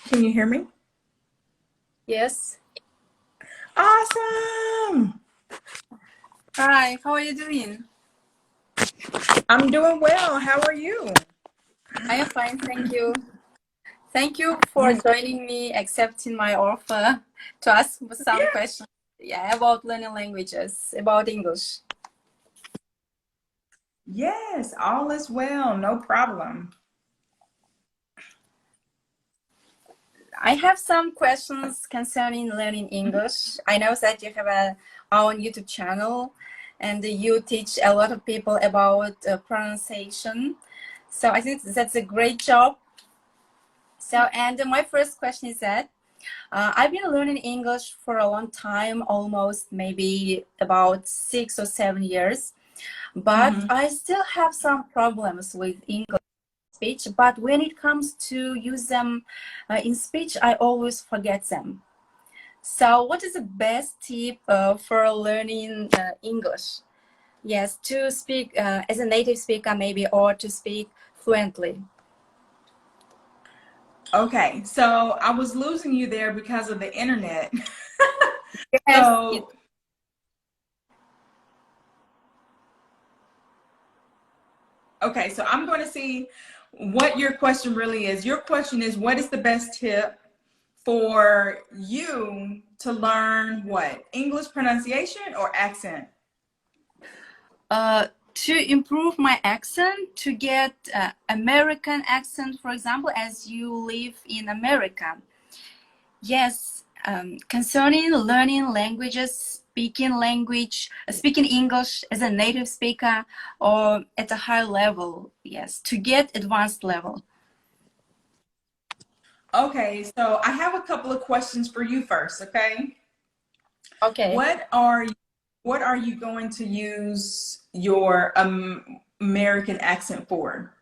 Can you hear me? Yes. Awesome. Hi, how are you doing? I'm doing well. How are you? I am fine, thank you. Thank you for joining me, accepting my offer to ask some questions about learning languages, about English. Yes, all is well. No problem. I have some questions concerning learning English. I know that you have a own YouTube channel and you teach a lot of people about pronunciation. So I think that's a great job. So, and my first question is that I've been learning English for a long time, almost maybe about 6 or 7 years, but I still have some problems with English speech. But when it comes to use them in speech, I always forget them. So what is the best tip for learning English? Yes, to speak as a native speaker maybe, or to speak fluently. Okay, so I was losing you there because of the internet. Yes, So, okay, so I'm going to see what your question really is. Your question is, what is the best tip for you to learn what? English pronunciation or accent? To improve my accent, to get American accent, for example, as you live in America. Yes, concerning learning languages, speaking English as a native speaker or at a high level, yes, to get advanced level. Okay, so I have a couple of questions for you first, okay? Okay. What are you going to use your American accent for?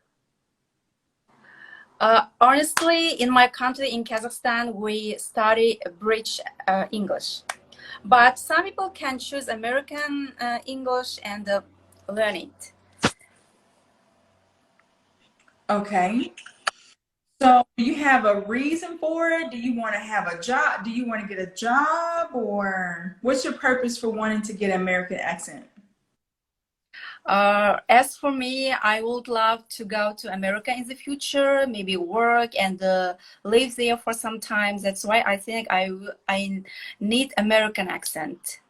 Honestly, in my country, in Kazakhstan, we study bridge English. But some people can choose American English and learn it. Okay. So do you have a reason for it? Do you want to have a job? Do you want to get a job, or what's your purpose for wanting to get an American accent? As for me, I would love to go to America in the future, maybe work and live there for some time. That's why I think I need American accent.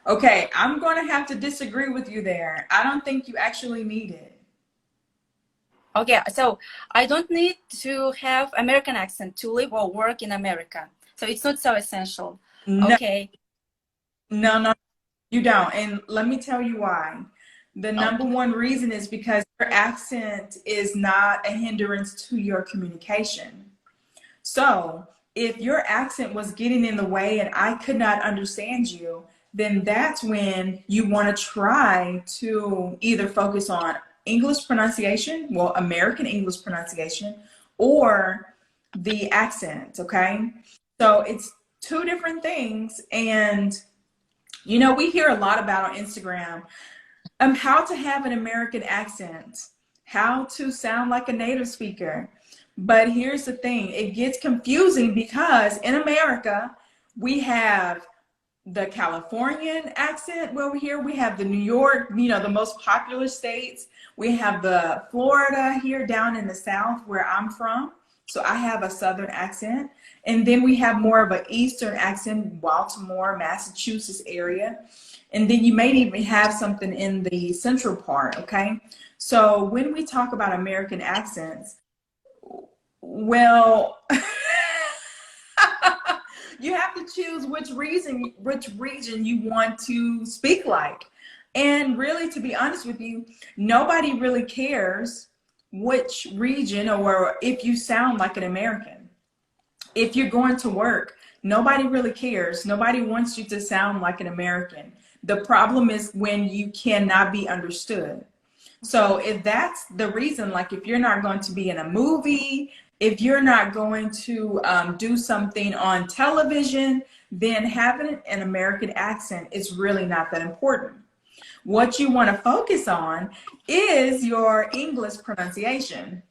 Okay, I'm going to have to disagree with you there. I don't think you actually need it. Okay, so I don't need to have American accent to live or work in America. So it's not so essential. No, Okay. no, you don't. And let me tell you why. The number one reason is because your accent is not a hindrance to your communication. So if your accent was getting in the way and I could not understand you, then that's when you want to try to either focus on English pronunciation, well, American English pronunciation, or the accent, okay? So it's two different things. And, you know, we hear a lot about on Instagram, how to have an American accent, how to sound like a native speaker. But here's the thing, it gets confusing because in America, we have the Californian accent over here. We have the New York, you know, the most popular states. We have the Florida here down in the South where I'm from. So I have a Southern accent. And then we have more of an Eastern accent, Baltimore, Massachusetts area. And then you may even have something in the central part, okay? So when we talk about American accents, well, you have to choose which region you want to speak like. And really, to be honest with you, nobody really cares which region or if you sound like an American. If you're going to work, nobody really cares. Nobody wants you to sound like an American. The problem is when you cannot be understood. So if that's the reason, like if you're not going to be in a movie, if you're not going to do something on television, then having an American accent is really not that important. What you want to focus on is your English pronunciation.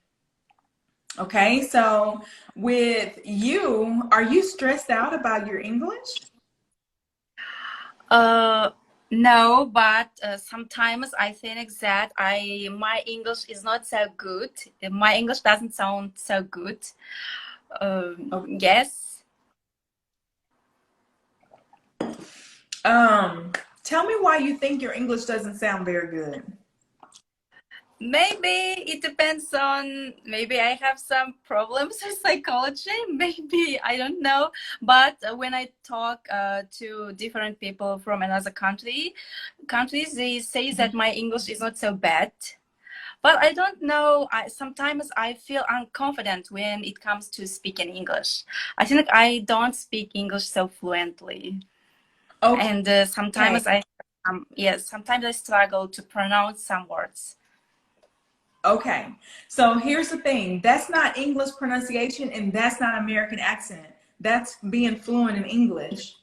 Okay, so with you, are you stressed out about your English? No, but sometimes I think that my English is not so good. My English doesn't sound so good. Okay. Yes. Tell me why you think your English doesn't sound very good. Maybe it depends on, maybe I have some problems with psychology, maybe, I don't know. But when I talk to different people from another countries, they say that my English is not so bad. But I don't know, sometimes I feel unconfident when it comes to speaking English. I think I don't speak English so fluently. Okay. And sometimes yes, sometimes I struggle to pronounce some words. Okay, so here's the thing. That's not English pronunciation and that's not American accent. That's being fluent in English.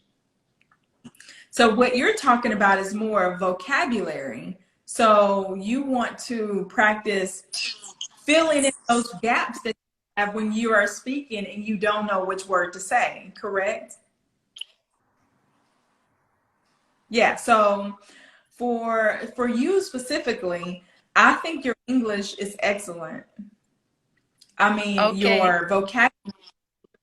So what you're talking about is more vocabulary. So you want to practice filling in those gaps that you have when you are speaking and you don't know which word to say, correct? Yeah, so for you specifically, I think your English is excellent. I mean, Okay. your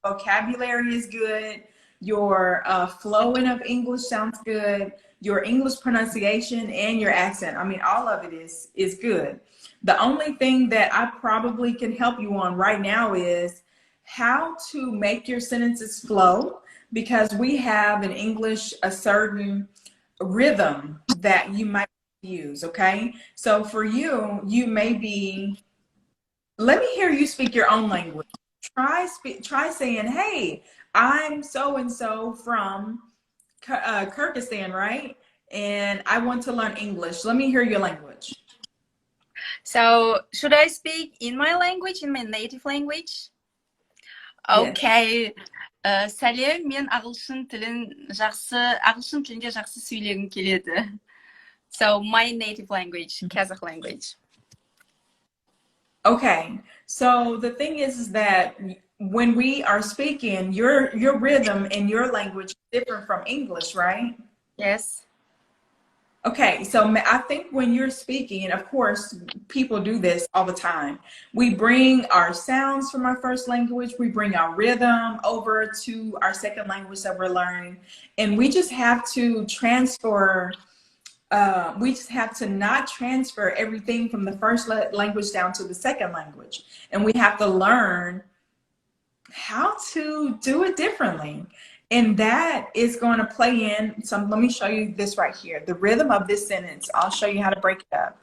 vocabulary is good. Your flowing of English sounds good. Your English pronunciation and your accent, I mean, all of it is good. The only thing that I probably can help you on right now is how to make your sentences flow, because we have in English a certain rhythm that you might use, okay? So for you, you may be, let me hear you speak your own language. Try saying, hey, I'm so-and-so from Kyrgyzstan, right? And I want to learn English. Let me hear your language. So should I speak in my language, in my native language? Okay. Сәлем, мен ағылшын тілінде жақсы сөйлегім келеді. So my native language, Kazakh language. Okay. So the thing is that when we are speaking, your rhythm and your language is different from English, right? Yes. Okay, so I think when you're speaking, of course, people do this all the time. We bring our sounds from our first language, we bring our rhythm over to our second language that we're learning, and we just have to transfer, we just have to not transfer everything from the first language down to the second language. And we have to learn how to do it differently. And that is going to play in some, let me show you this right here. The rhythm of this sentence, I'll show you how to break it up.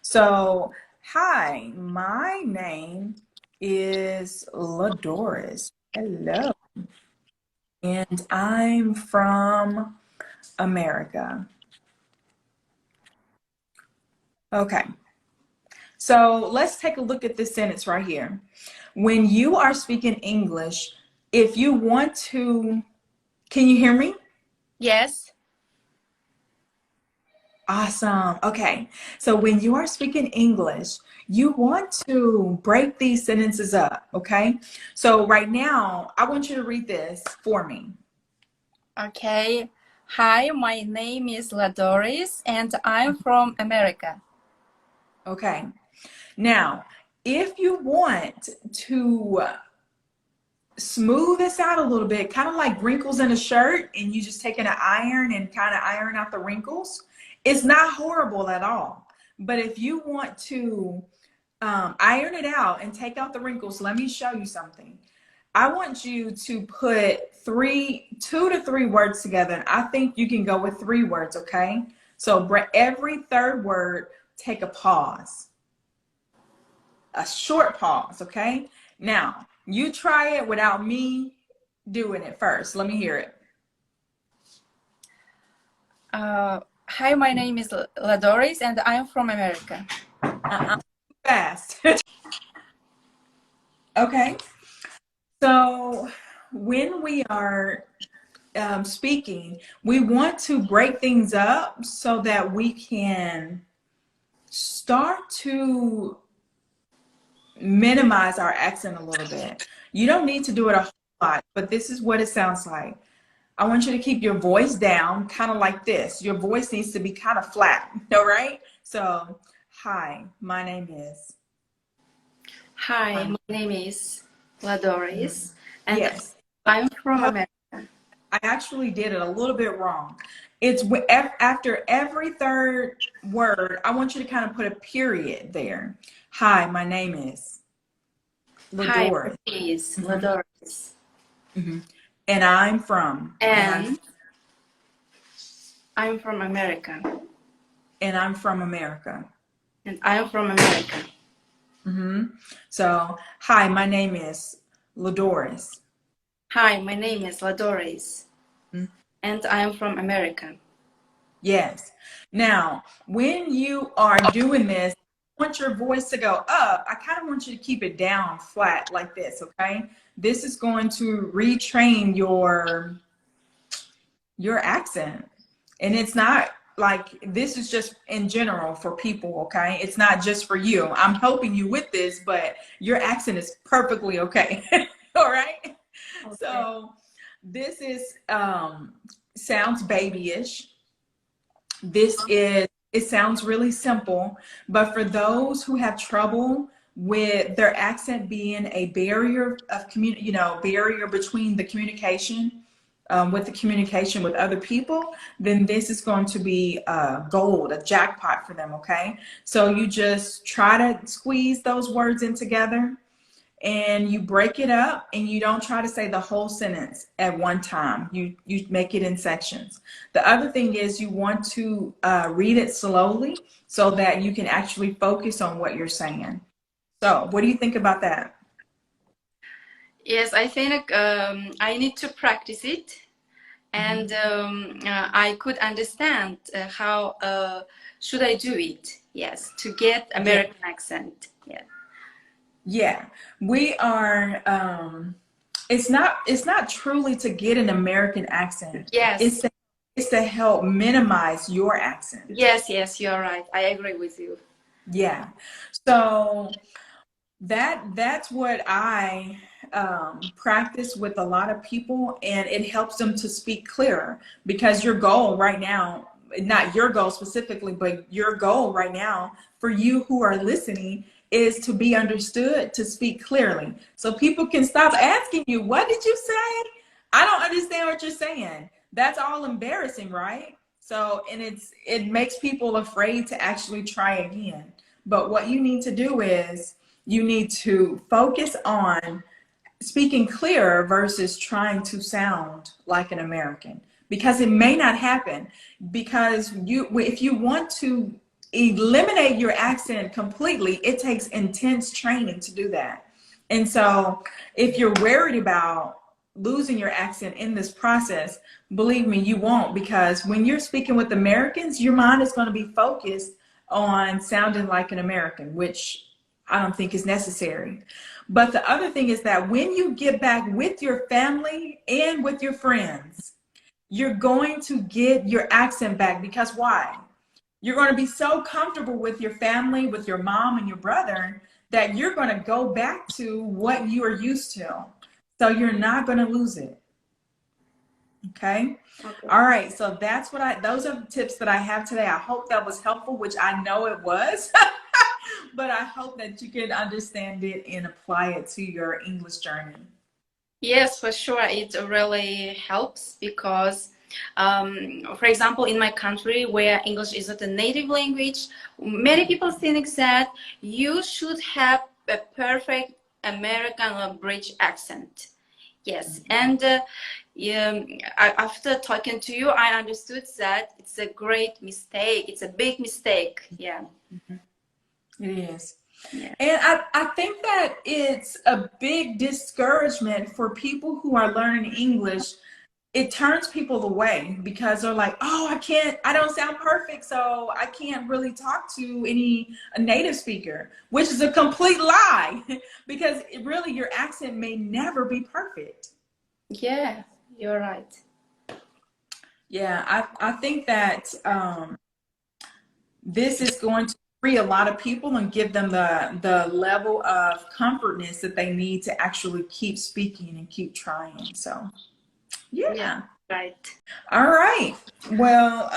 So, hi, my name is LaDoris. Hello. And I'm from America. Okay. So let's take a look at this sentence right here. When you are speaking English, if you want to, can you hear me? Yes. Awesome. Okay. So when you are speaking English, you want to break these sentences up. Okay. So right now, I want you to read this for me. Okay. Hi, my name is LaDoris and I'm from America. Okay. Now, if you want to smooth this out a little bit, kind of like wrinkles in a shirt, and you just taking an iron and kind of iron out the wrinkles, it's not horrible at all. But if you want to iron it out and take out the wrinkles, let me show you something. I want you to put 2 to 3 words together. And I think you can go with 3 words, okay? So every third word, take a pause. A short pause, okay? Now, you try it without me doing it first. Let me hear it. Hi, my name is LaDoris and I'm from America. Fast. Okay. So when we are speaking, we want to break things up so that we can start to minimize our accent a little bit. You don't need to do it a whole lot, but this is what it sounds like. I want you to keep your voice down, kind of like this. Your voice needs to be kind of flat, all right? So, hi, my name is. Hi, my name is LaDoris, and Yes. I'm from America. I actually did it a little bit wrong. It's after every third word, I want you to kind of put a period there. Hi, my name is LaDoris. Hi, my name is LaDoris. And I'm from. And I'm from America. And I'm from America. And I'm from America. So, hi, my name is LaDoris. Hi, my name is LaDoris. And I'm from America. Yes. Now, when you are doing this, I want your voice to go up. I kind of want you to keep it down flat like this, okay? This is going to retrain your accent. And it's not like, this is just in general for people, okay? It's not just for you. I'm helping you with this, but your accent is perfectly okay. All right? Okay. So this is, sounds babyish. It sounds really simple, but for those who have trouble with their accent being a barrier of barrier between the communication, with the communication with other people, then this is going to be gold, a jackpot for them, okay? So you just try to squeeze those words in together, and you break it up, and you don't try to say the whole sentence at one time. You make it in sections. The other thing is you want to read it slowly so that you can actually focus on what you're saying. So what do you think about that? Yes, I think I need to practice it, and I could understand how should I do it. Yes, to get American accent. Yeah. Yeah, we are. It's not truly to get an American accent. Yes. It's to help minimize your accent. Yes, you're right. I agree with you. Yeah. So that's what I practice with a lot of people, and it helps them to speak clearer, because your goal right now, not your goal specifically, but your goal right now for you who are listening is to be understood, to speak clearly. So people can stop asking you, what did you say? I don't understand what you're saying. That's all embarrassing, right? So, and it makes people afraid to actually try again. But what you need to do is you need to focus on speaking clearer versus trying to sound like an American, because it may not happen. Because if you want to eliminate your accent completely, it takes intense training to do that. And so if you're worried about losing your accent in this process, believe me, you won't, because when you're speaking with Americans, your mind is going to be focused on sounding like an American, which I don't think is necessary. But the other thing is that when you get back with your family and with your friends, you're going to get your accent back. Because why? You're going to be so comfortable with your family, with your mom and your brother, that you're going to go back to what you are used to. So you're not going to lose it. Okay? All right. So that's those are the tips that I have today. I hope that was helpful, which I know it was, but I hope that you can understand it and apply it to your English journey. Yes, for sure. It really helps because for example, in my country where English is not a native language, many people think that you should have a perfect American or British accent. Yes, and after talking to you, I understood that it's a great mistake. It's a big mistake. Yeah. It is. Yeah. And I think that it's a big discouragement for people who are learning English. It turns people away because they're like, oh, I don't sound perfect, so I can't really talk to a native speaker, which is a complete lie, because really your accent may never be perfect. Yeah, you're right. Yeah, I think that this is going to free a lot of people and give them the level of comfortness that they need to actually keep speaking and keep trying. So, yeah. Right. All right. Well,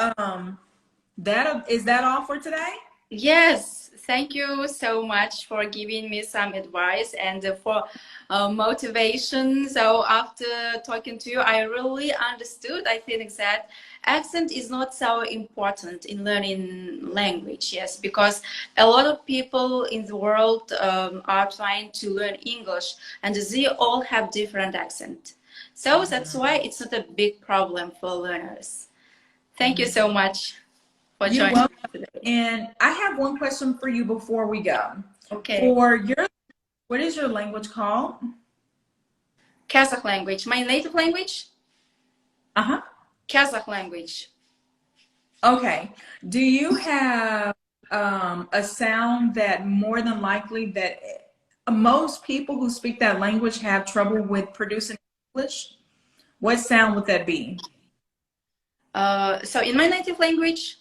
is that all for today? Yes. Thank you so much for giving me some advice and for motivation. So after talking to you, I really understood. I think that accent is not so important in learning language. Yes, because a lot of people in the world are trying to learn English, and they all have different accent. So that's why it's not a big problem for learners. Thank you so much for joining me today. And I have one question for you before we go. Okay. What is your language called? Kazakh language. My native language? Uh-huh. Kazakh language. Okay. Do you have a sound that more than likely that most people who speak that language have trouble with producing English? What sound would that be? So in my native language,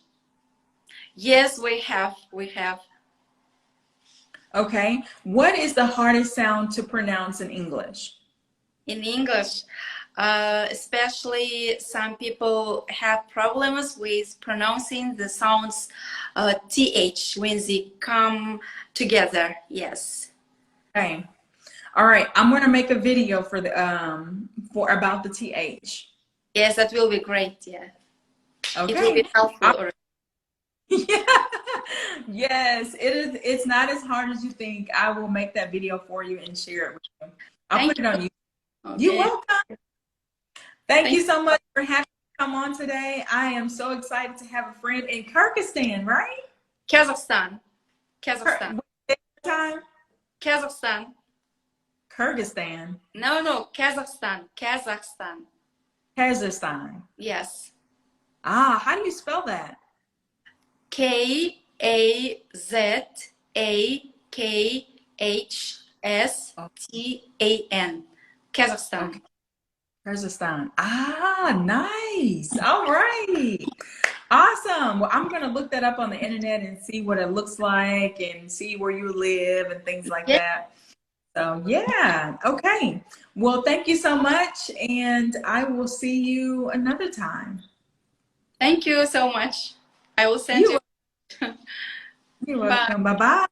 yes, we have. Okay. What is the hardest sound to pronounce in English? In English, especially some people have problems with pronouncing the sounds th when they come together. Yes. Okay. All right. I'm going to make a video for the about the th. Yes, that will be great. Yeah. Okay. It will be helpful. Yeah. Yes, it is. It's not as hard as you think. I will make that video for you and share it with you. I'll put it on YouTube. Okay. You're welcome. Thank you so much for having me come on today. I am so excited to have a friend in Kyrgyzstan, right? Kazakhstan. Time? Kazakhstan. Kyrgyzstan. No, Kazakhstan. Kazakhstan. Yes. Ah, how do you spell that? Kazakhtstan. Kazakhstan. Okay. Kazakhstan. Ah, nice. All right. Awesome. Well, I'm going to look that up on the internet and see what it looks like and see where you live and things like that. So, yeah. Okay. Well, thank you so much. And I will see you another time. Thank you so much. I will send you. You're welcome. Bye-bye.